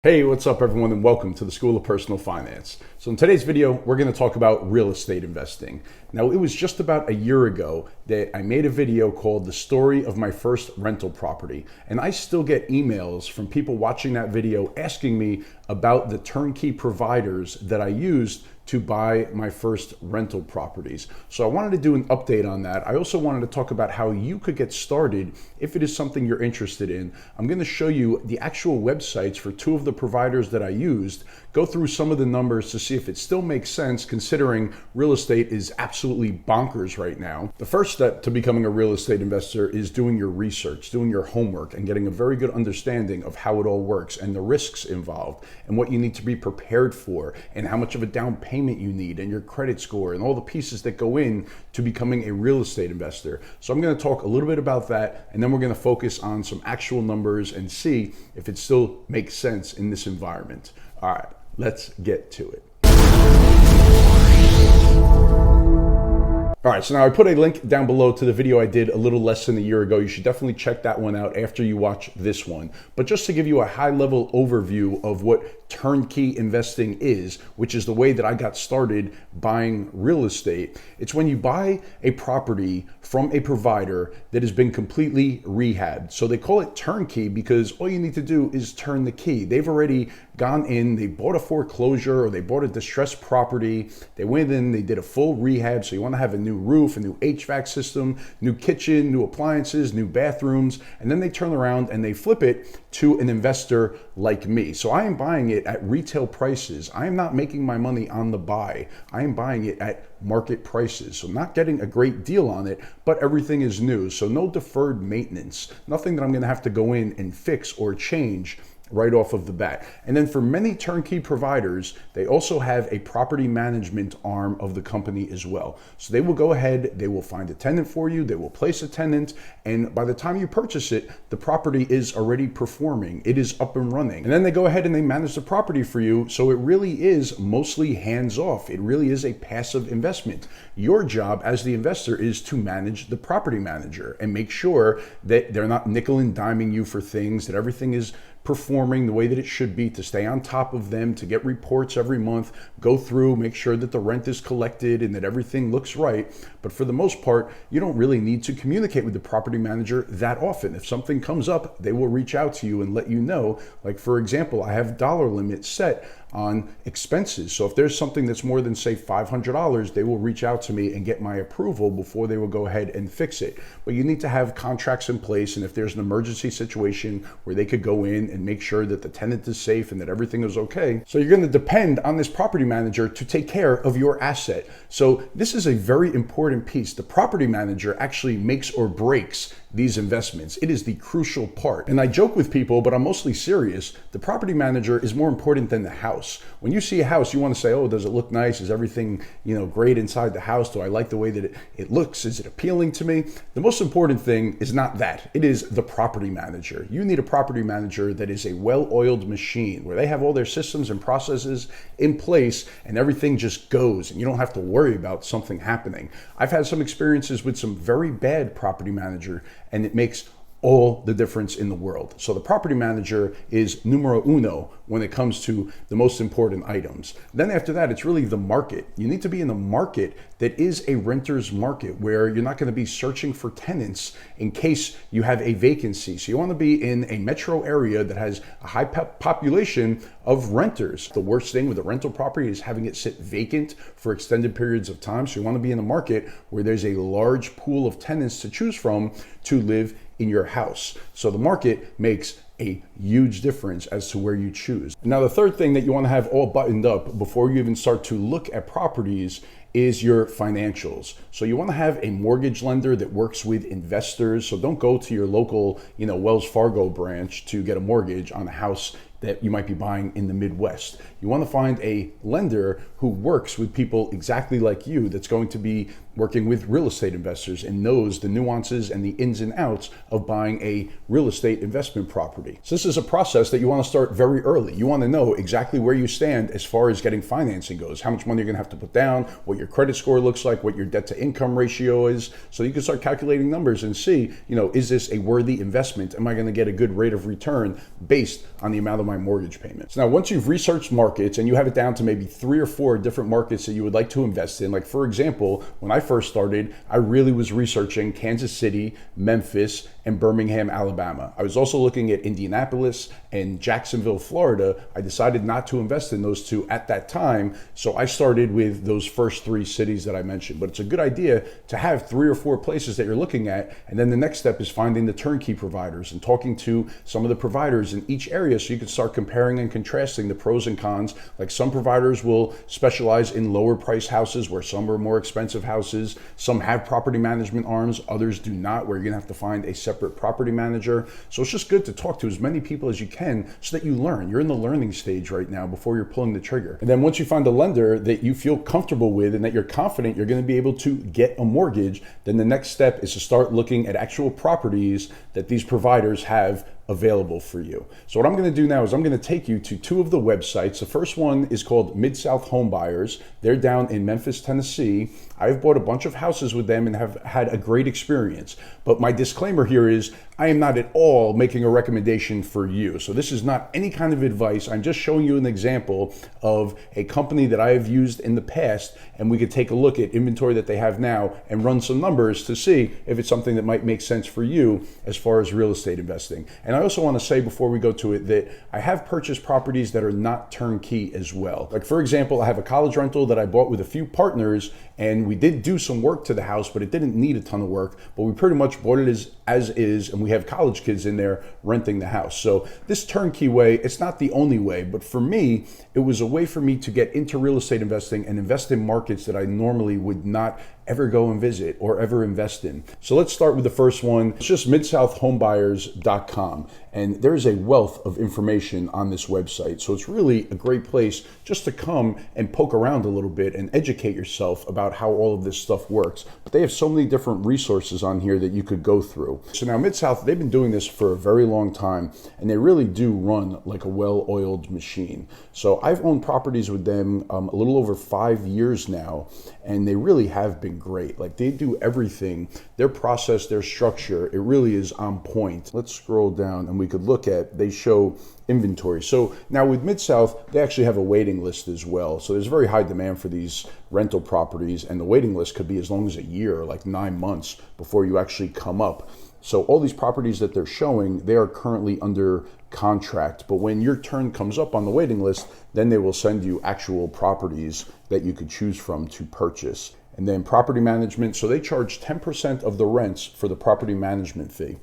Hey, what's up everyone, and welcome to the School of Personal Finance. So in today's video, we're going to talk about real estate investing. Now, it was just about a year ago that I made a video called The Story of My First Rental Property. And I still get emails from people watching that video asking me about the turnkey providers that I used to buy my first rental properties. So I wanted to do an update on that. I also wanted to talk about how you could get started if it is something you're interested in. I'm going to show you the actual websites for two of the providers that I used, go through some of the numbers to see if it still makes sense considering real estate is absolutely bonkers right now. The first step to becoming a real estate investor is doing your research, doing your homework, and getting a very good understanding of how it all works and the risks involved and what you need to be prepared for and how much of a down payment you need and your credit score and all the pieces that go in to becoming a real estate investor. So I'm going to talk a little bit about that, and then we're going to focus on some actual numbers and see if it still makes sense in this environment. All right, let's get to it. All right, so now I put a link down below to the video I did a little less than a year ago. You should definitely check that one out after you watch this one. But just to give you a high-level overview of what turnkey investing is, which is the way that I got started buying real estate, it's when you buy a property from a provider that has been completely rehabbed. So they call it turnkey because all you need to do is turn the key. They've already gone in, they bought a foreclosure or they bought a distressed property, they went in, they did a full rehab. So you want to have a new roof, a new HVAC system, new kitchen, new appliances, new bathrooms, and then they turn around and they flip it to an investor like me. So I am buying it at retail prices. I am not making my money on the buy. I am buying it at market prices. So not getting a great deal on it, but everything is new. So no deferred maintenance, nothing that I'm going to have to go in and fix or change right off of the bat. And then for many turnkey providers, they also have a property management arm of the company as well. So they will go ahead, they will find a tenant for you, they will place a tenant, and by the time you purchase it, the property is already performing, it is up and running. And then they go ahead and they manage the property for you, so it really is mostly hands-off. It really is a passive investment. Your job as the investor is to manage the property manager and make sure that they're not nickel and diming you for things, that everything is performing the way that it should be, to stay on top of them, to get reports every month, go through, make sure that the rent is collected and that everything looks right. But for the most part, you don't really need to communicate with the property manager that often. If something comes up, they will reach out to you and let you know. Like, for example, I have dollar limits set on expenses. So if there's something that's more than, say, $500, they will reach out to me and get my approval before they will go ahead and fix it. But you need to have contracts in place, and if there's an emergency situation where they could go in and make sure that the tenant is safe and that everything is okay. So you're going to depend on this property manager to take care of your asset. So this is a very important piece. The property manager actually makes or breaks these investments. It is the crucial part. And I joke with people, but I'm mostly serious. The property manager is more important than the house. When you see a house, you want to say, oh, does it look nice? Is everything, great inside the house? Do I like the way that it looks? Is it appealing to me? The most important thing is not that. It is the property manager. You need a property manager that is a well-oiled machine where they have all their systems and processes in place and everything just goes and you don't have to worry about something happening. I've had some experiences with some very bad property manager, and it makes all the difference in the world. So the property manager is numero uno when it comes to the most important items. Then after that, it's really the market. You need to be in a market that is a renter's market where you're not going to be searching for tenants in case you have a vacancy. So you want to be in a metro area that has a high population of renters. The worst thing with a rental property is having it sit vacant for extended periods of time. So you want to be in a market where there's a large pool of tenants to choose from to live in your house. So the market makes a huge difference as to where you choose. Now, the third thing that you want to have all buttoned up before you even start to look at properties is your financials. So you want to have a mortgage lender that works with investors. So don't go to your local, Wells Fargo branch to get a mortgage on a house that you might be buying in the Midwest. You want to find a lender who works with people exactly like you, that's going to be working with real estate investors and knows the nuances and the ins and outs of buying a real estate investment property. So this is a process that you want to start very early. You want to know exactly where you stand as far as getting financing goes, how much money you're going to have to put down, what your credit score looks like, what your debt to income ratio is, so you can start calculating numbers and see, is this a worthy investment? Am I going to get a good rate of return based on the amount of my mortgage payments? Now, once you've researched markets and you have it down to maybe 3 or 4 different markets that you would like to invest in, like for example, when I first started, I really was researching Kansas City, Memphis, and Birmingham, Alabama. I was also looking at Indianapolis and Jacksonville, Florida. I decided not to invest in those two at that time, so I started with those first 3 cities that I mentioned. But it's a good idea to have 3 or 4 places that you're looking at, and then the next step is finding the turnkey providers and talking to some of the providers in each area so you can start comparing and contrasting the pros and cons. Like some providers will specialize in lower price houses where some are more expensive houses. Some have property management arms, others do not, where you're gonna have to find a separate property manager. So it's just good to talk to as many people as you can so that you learn. You're in the learning stage right now before you're pulling the trigger. And then once you find a lender that you feel comfortable with and that you're confident you're gonna be able to get a mortgage, then the next step is to start looking at actual properties that these providers have available for you. So what I'm going to do now is I'm going to take you to 2 of the websites. The first one is called Mid-South Home Buyers. They're down in Memphis, Tennessee. I've bought a bunch of houses with them and have had a great experience. But my disclaimer here is I am not at all making a recommendation for you. So this is not any kind of advice. I'm just showing you an example of a company that I have used in the past, and we could take a look at inventory that they have now and run some numbers to see if it's something that might make sense for you as far as real estate investing. And I also want to say before we go to it that I have purchased properties that are not turnkey as well. Like for example, I have a college rental that I bought with a few partners, and we did do some work to the house, but it didn't need a ton of work, but we pretty much bought it as is, and we have college kids in there renting the house. So this turnkey way, it's not the only way, but for me, it was a way for me to get into real estate investing and invest in markets that I normally would not ever go and visit or ever invest in. So let's start with the first one. It's just midsouthhomebuyers.com. And there's a wealth of information on this website. So it's really a great place just to come and poke around a little bit and educate yourself about how all of this stuff works. But they have so many different resources on here that you could go through. So now Mid-South, they've been doing this for a very long time, and they really do run like a well-oiled machine. So I've owned properties with them a little over 5 years now, and they really have been great. Like they do everything, their process, their structure, it really is on point. Let's scroll down and we could look at, they show inventory. So now with Mid-South, they actually have a waiting list as well. So there's very high demand for these rental properties, and the waiting list could be as long as a year, like 9 months before you actually come up. So all these properties that they're showing, they are currently under contract. But when your turn comes up on the waiting list, then they will send you actual properties that you could choose from to purchase. And then property management, so they charge 10% of the rents for the property management fee.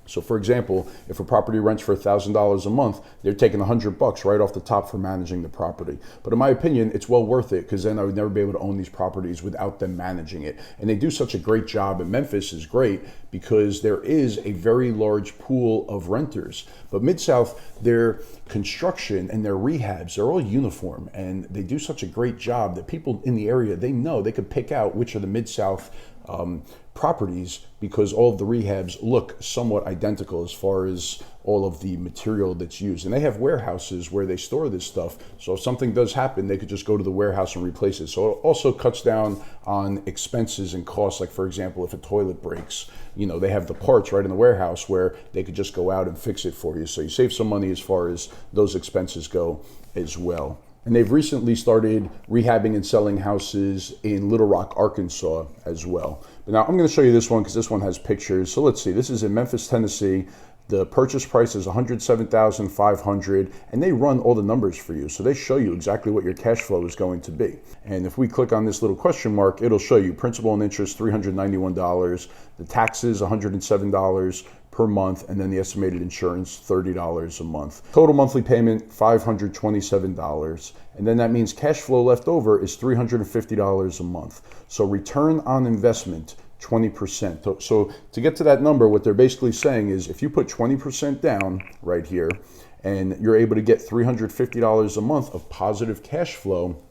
So for example, if a property rents for $1,000 a month, they're taking $100 right off the top for managing the property. But in my opinion, it's well worth it, because then I would never be able to own these properties without them managing it. And they do such a great job. And Memphis is great because there is a very large pool of renters. But Mid-South, their construction and their rehabs, they're all uniform, and they do such a great job that people in the area, they know they could pick out which are the Mid-South properties, because all of the rehabs look somewhat identical as far as all of the material that's used. And they have warehouses where they store this stuff, so if something does happen, they could just go to the warehouse and replace it. So it also cuts down on expenses and costs. Like for example, if a toilet breaks, they have the parts right in the warehouse where they could just go out and fix it for you. So you save some money as far as those expenses go as well. And they've recently started rehabbing and selling houses in Little Rock, Arkansas as well. But now I'm going to show you this one because this one has pictures. So let's see, this is in Memphis, Tennessee. The purchase price is $107,500, and they run all the numbers for you. So they show you exactly what your cash flow is going to be. And if we click on this little question mark, it'll show you principal and interest, $391, the taxes, $107 per month, and then the estimated insurance, $30 a month. Total monthly payment, $527. And then that means cash flow left over is $350 a month. So return on investment, 20%. So to get to that number, what they're basically saying is if you put 20% down right here and you're able to get $350 a month of positive cash flow,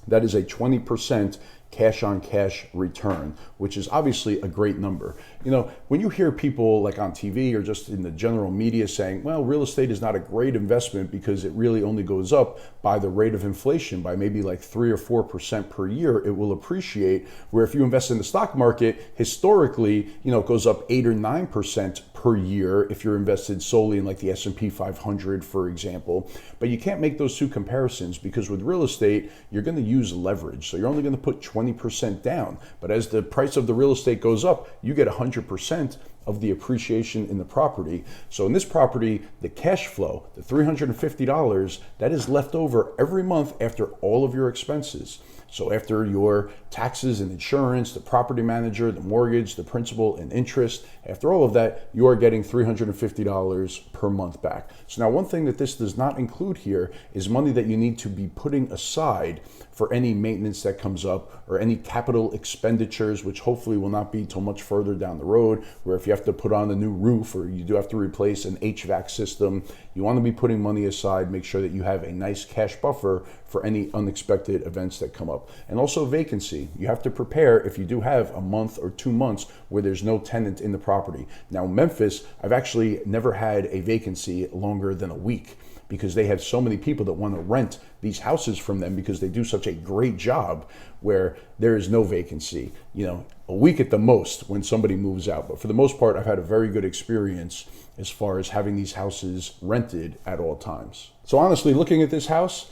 that is a 20% cash on cash return, which is obviously a great number. You know, when you hear people like on TV or just in the general media saying, well, real estate is not a great investment because it really only goes up by the rate of inflation, by maybe like 3 or 4% per year, it will appreciate. Where if you invest in the stock market, historically, you know, it goes up 8 or 9% per year if you're invested solely in like the S&P 500, for example. But you can't make those two comparisons because with real estate, you're going to use leverage. So you're only going to put 20% down. But as the price of the real estate goes up, you get 100% of the appreciation in the property. So in this property, the cash flow, the $350, that is left over every month after all of your expenses. So after your taxes and insurance, the property manager, the mortgage, the principal and interest, after all of that, you are getting $350 per month back. So now one thing that this does not include here is money that you need to be putting aside for any maintenance that comes up or any capital expenditures, which hopefully will not be till much further down the road, where if you have to put on a new roof or you do have to replace an HVAC system, you want to be putting money aside, make sure that you have a nice cash buffer for any unexpected events that come up. And also vacancy. You have to prepare if you do have a month or 2 months where there's no tenant in the property. Now, Memphis, I've actually never had a vacancy longer than a week because they have so many people that want to rent these houses from them because they do such a great job where there is no vacancy. You know, a week at the most when somebody moves out. But for the most part, I've had a very good experience as far as having these houses rented at all times. So honestly, looking at this house,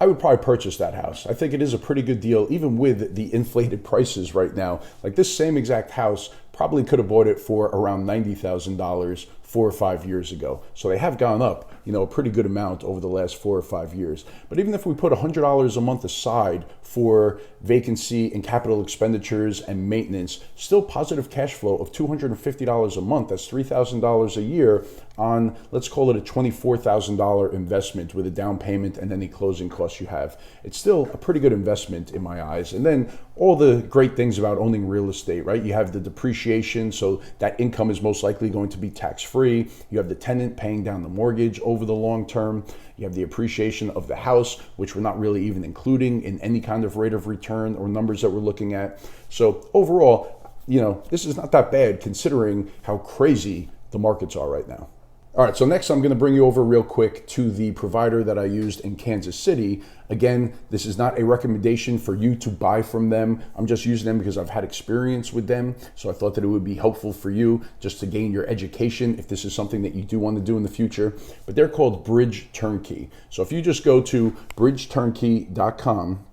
I would probably purchase that house. I think it is a pretty good deal, even with the inflated prices right now. Like this same exact house, probably could have bought it for around $90,000 4 or 5 years ago. So they have gone up, you know, a pretty good amount over the last 4 or 5 years. But even if we put $100 a month aside for vacancy and capital expenditures and maintenance, still positive cash flow of $250 a month. That's $3,000 a year on, let's call it a $24,000 investment with a down payment and any closing costs you have. It's still a pretty good investment in my eyes. And then all the great things about owning real estate, right? You have the depreciation, so that income is most likely going to be tax-free. You have the tenant paying down the mortgage over the long term. You have the appreciation of the house, which we're not really even including in any kind of rate of return or numbers that we're looking at. So overall, you know, this is not that bad considering how crazy the markets are right now. All right, so next I'm going to bring you over real quick to the provider that I used in Kansas City. Again, this is not a recommendation for you to buy from them. I'm just using them because I've had experience with them. So I thought that it would be helpful for you just to gain your education if this is something that you do want to do in the future. But they're called Bridge Turnkey. So if you just go to bridgeturnkey.com,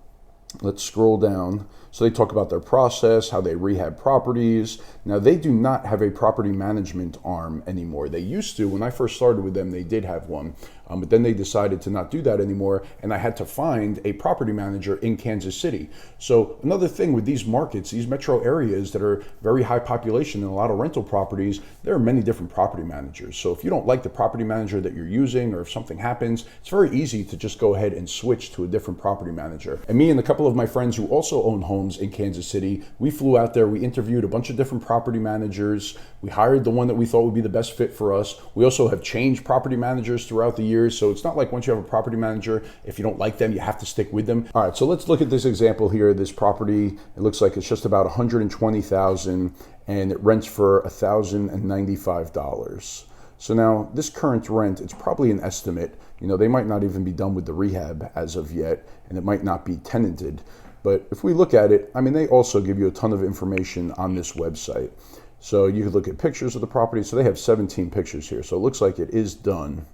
let's scroll down. So they talk about their process, how they rehab properties. Now they do not have a property management arm anymore. They used to. When I first started with them, they did have one. But then they decided to not do that anymore, and I had to find a property manager in Kansas City. So another thing with these markets, these metro areas that are very high population and a lot of rental properties, there are many different property managers. So if you don't like the property manager that you're using, or if something happens, it's very easy to just go ahead and switch to a different property manager. And me and a couple of my friends who also own homes in Kansas City, we flew out there, we interviewed a bunch of different property managers. We hired the one that we thought would be the best fit for us. We also have changed property managers throughout the years. So it's not like once you have a property manager, if you don't like them, you have to stick with them. All right, so let's look at this example here. This property, it looks like it's just about $120,000 and it rents for $1,095. So now this current rent, it's probably an estimate. You know, they might not even be done with the rehab as of yet, and it might not be tenanted. But if we look at it, I mean, they also give you a ton of information on this website. So you could look at pictures of the property. So they have 17 pictures here. So it looks like it is done.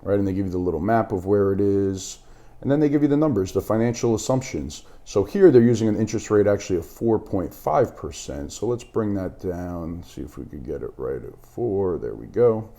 Right, and they give you the little map of where it is. And then they give you the numbers, the financial assumptions. So here they're using an interest rate actually of 4.5%. So let's bring that down, see if we could get it right at 4. There we go.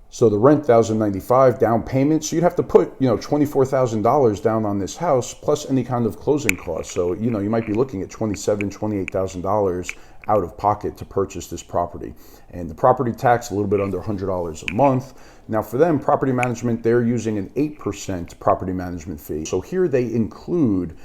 So the rent, $1,095, down payment. So you'd have to put, you know, $24,000 down on this house plus any kind of closing costs. So, you know, you might be looking at $27,000, $28,000 out of pocket to purchase this property. And the property tax, a little bit under $100 a month. Now for them, property management, they're using an 8% property management fee. So here they include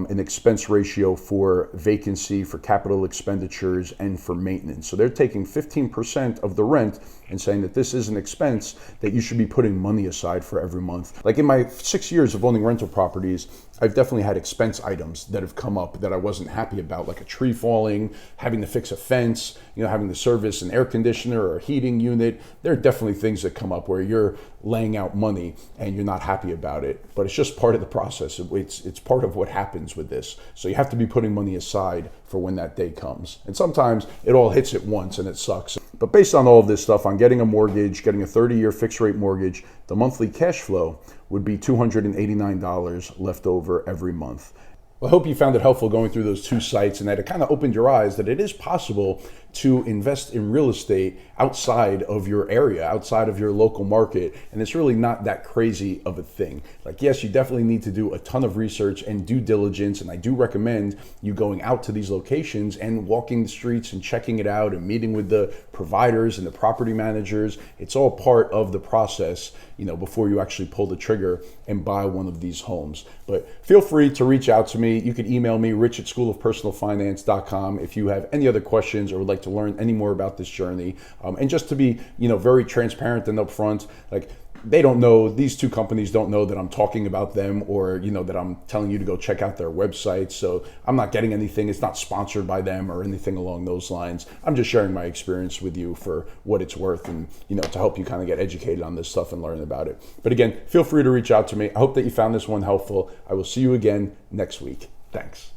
an expense ratio for vacancy, for capital expenditures, and for maintenance. So they're taking 15% of the rent and saying that this is an expense that you should be putting money aside for every month. Like in my 6 years of owning rental properties, I've definitely had expense items that have come up that I wasn't happy about, like a tree falling, having to fix a fence, having to service an air conditioner or a heating unit. There are definitely things that come up where you're laying out money and you're not happy about it, but it's just part of the process. It's part of what happens with this. So you have to be putting money aside for when that day comes. And sometimes it all hits at once and it sucks. But based on all of this stuff, on getting a mortgage, getting a 30-year fixed rate mortgage, the monthly cash flow would be $289 left over every month. Well, I hope you found it helpful going through those two sites and that it kind of opened your eyes that it is possible to invest in real estate outside of your area, outside of your local market. And it's really not that crazy of a thing. Like, yes, you definitely need to do a ton of research and due diligence. And I do recommend you going out to these locations and walking the streets and checking it out and meeting with the providers and the property managers. It's all part of the process, before you actually pull the trigger and buy one of these homes. But feel free to reach out to me. You can email me, rich@schoolofpersonalfinance.com, if you have any other questions or would like to learn any more about this journey. And just to be, very transparent and upfront, like, they don't know, these two companies don't know that I'm talking about them or, that I'm telling you to go check out their website. So I'm not getting anything. It's not sponsored by them or anything along those lines. I'm just sharing my experience with you for what it's worth and, to help you kind of get educated on this stuff and learn about it. But again, feel free to reach out to me. I hope that you found this one helpful. I will see you again next week. Thanks.